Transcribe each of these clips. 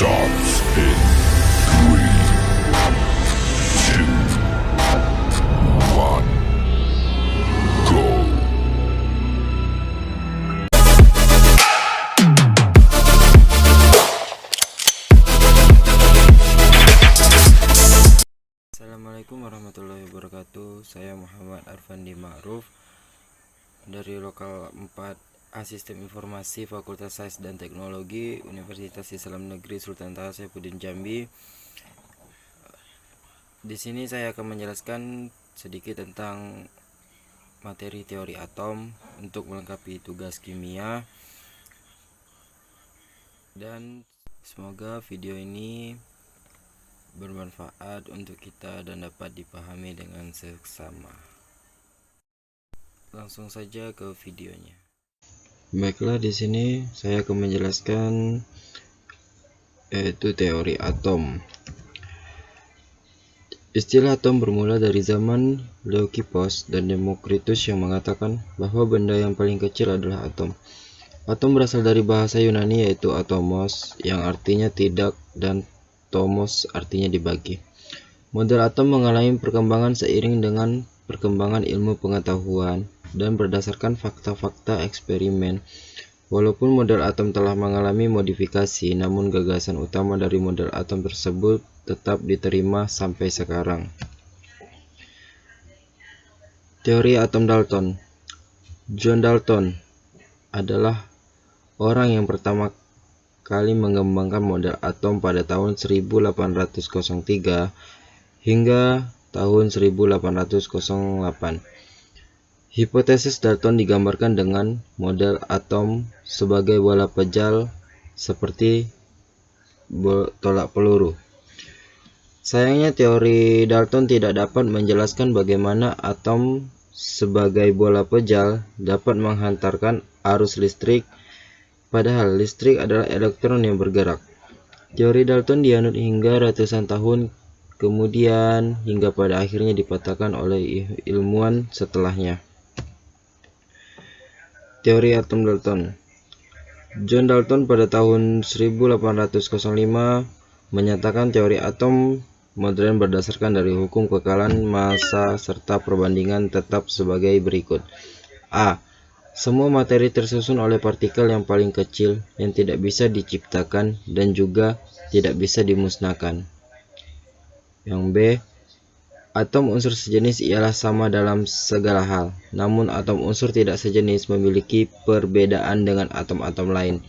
starts in 3, 2, 1, go. Assalamualaikum warahmatullahi wabarakatuh. Saya Muhammad Arfandi Ma'ruf dari Lokal 4 Sistem Informasi Fakultas Sains dan Teknologi Universitas Islam Negeri Sultan Taha Saifuddin Jambi. Di sini saya akan menjelaskan sedikit tentang materi teori atom untuk melengkapi tugas kimia, dan semoga video ini bermanfaat untuk kita dan dapat dipahami dengan seksama. Langsung saja ke videonya. Baiklah, di sini saya akan menjelaskan yaitu teori atom. Istilah atom bermula dari zaman Leucippus dan Democritus yang mengatakan bahwa benda yang paling kecil adalah atom. Atom berasal dari bahasa Yunani yaitu atomos yang artinya tidak dan tomos artinya dibagi. Model atom mengalami perkembangan seiring dengan perkembangan ilmu pengetahuan dan berdasarkan fakta-fakta eksperimen. Walaupun model atom telah mengalami modifikasi, namun gagasan utama dari model atom tersebut tetap diterima sampai sekarang. Teori atom Dalton. John Dalton adalah orang yang pertama kali mengembangkan model atom pada tahun 1803 hingga tahun 1808. Hipotesis Dalton digambarkan dengan model atom sebagai bola pejal seperti tolak peluru. Sayangnya teori Dalton tidak dapat menjelaskan bagaimana atom sebagai bola pejal dapat menghantarkan arus listrik, padahal listrik adalah elektron yang bergerak. Teori Dalton dianut hingga ratusan tahun kemudian hingga pada akhirnya dipatahkan oleh ilmuwan setelahnya. Teori atom Dalton. John Dalton pada tahun 1805 menyatakan teori atom modern berdasarkan dari hukum kekalan massa serta perbandingan tetap sebagai berikut. A. Semua materi tersusun oleh partikel yang paling kecil yang tidak bisa diciptakan dan juga tidak bisa dimusnahkan. Yang B. Atom unsur sejenis ialah sama dalam segala hal, namun atom unsur tidak sejenis memiliki perbedaan dengan atom-atom lain.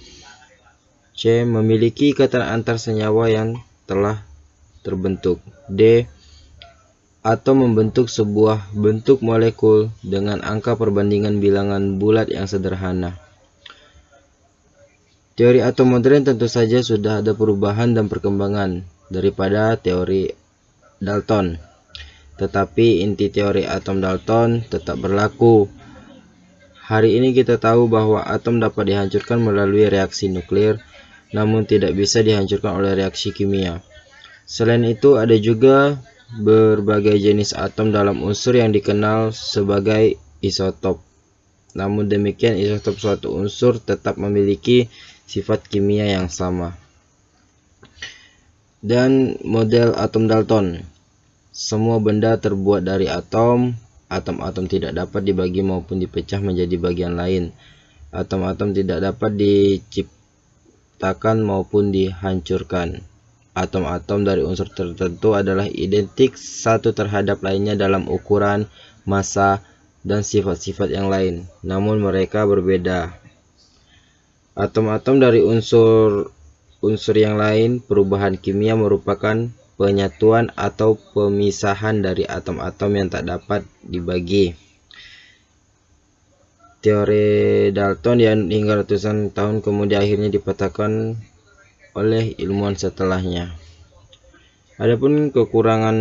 C. Memiliki ikatan antar senyawa yang telah terbentuk. D. Atom membentuk sebuah bentuk molekul dengan angka perbandingan bilangan bulat yang sederhana. Teori atom modern tentu saja sudah ada perubahan dan perkembangan daripada teori Dalton, tetapi inti teori atom Dalton tetap berlaku. Hari ini kita tahu bahwa atom dapat dihancurkan melalui reaksi nuklir, namun tidak bisa dihancurkan oleh reaksi kimia. Selain itu, ada juga berbagai jenis atom dalam unsur yang dikenal sebagai isotop. Namun demikian, isotop suatu unsur tetap memiliki sifat kimia yang sama. Dan model atom Dalton. Semua benda terbuat dari atom. Atom-atom tidak dapat dibagi maupun dipecah menjadi bagian lain. Atom-atom tidak dapat diciptakan maupun dihancurkan. Atom-atom dari unsur tertentu adalah identik satu terhadap lainnya dalam ukuran, massa, dan sifat-sifat yang lain, namun mereka berbeda. Atom-atom dari unsur yang lain, perubahan kimia merupakan penyatuan atau pemisahan dari atom-atom yang tak dapat dibagi. Teori Dalton hingga ratusan tahun kemudian akhirnya dipatahkan oleh ilmuwan setelahnya. Adapun kekurangan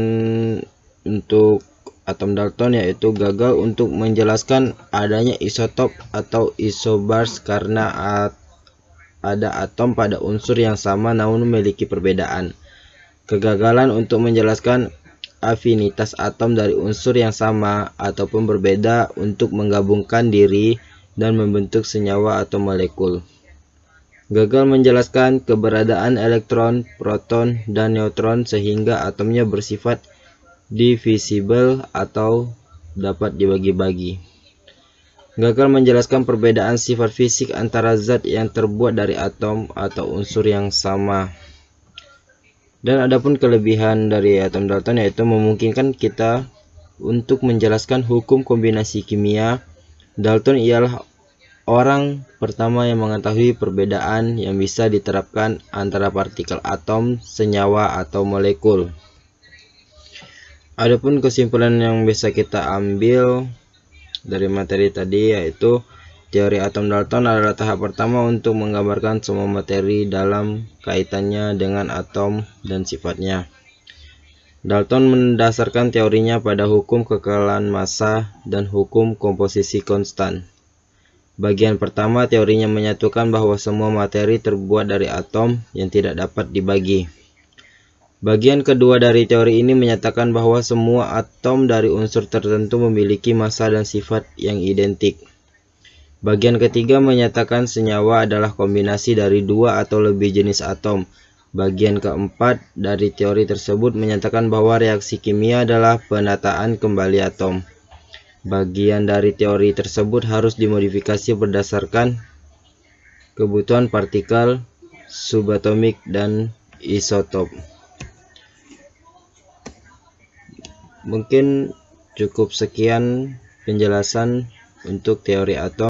untuk atom Dalton yaitu gagal untuk menjelaskan adanya isotop atau isobars karena ada atom pada unsur yang sama namun memiliki perbedaan. Kegagalan untuk menjelaskan afinitas atom dari unsur yang sama ataupun berbeda untuk menggabungkan diri dan membentuk senyawa atau molekul. Gagal menjelaskan keberadaan elektron, proton, dan neutron sehingga atomnya bersifat divisible atau dapat dibagi-bagi. Gagal menjelaskan perbedaan sifat fisik antara zat yang terbuat dari atom atau unsur yang sama. Dan adapun kelebihan dari atom Dalton yaitu memungkinkan kita untuk menjelaskan hukum kombinasi kimia. Dalton ialah orang pertama yang mengetahui perbedaan yang bisa diterapkan antara partikel atom, senyawa, atau molekul. Adapun kesimpulan yang bisa kita ambil dari materi tadi yaitu teori atom Dalton adalah tahap pertama untuk menggambarkan semua materi dalam kaitannya dengan atom dan sifatnya. Dalton mendasarkan teorinya pada hukum kekekalan massa dan hukum komposisi konstan. Bagian pertama teorinya menyatukan bahwa semua materi terbuat dari atom yang tidak dapat dibagi. Bagian kedua dari teori ini menyatakan bahwa semua atom dari unsur tertentu memiliki massa dan sifat yang identik. Bagian ketiga menyatakan senyawa adalah kombinasi dari dua atau lebih jenis atom. Bagian keempat dari teori tersebut menyatakan bahwa reaksi kimia adalah penataan kembali atom. Bagian dari teori tersebut harus dimodifikasi berdasarkan kebutuhan partikel, subatomik, dan isotop. Mungkin cukup sekian penjelasan untuk teori atom.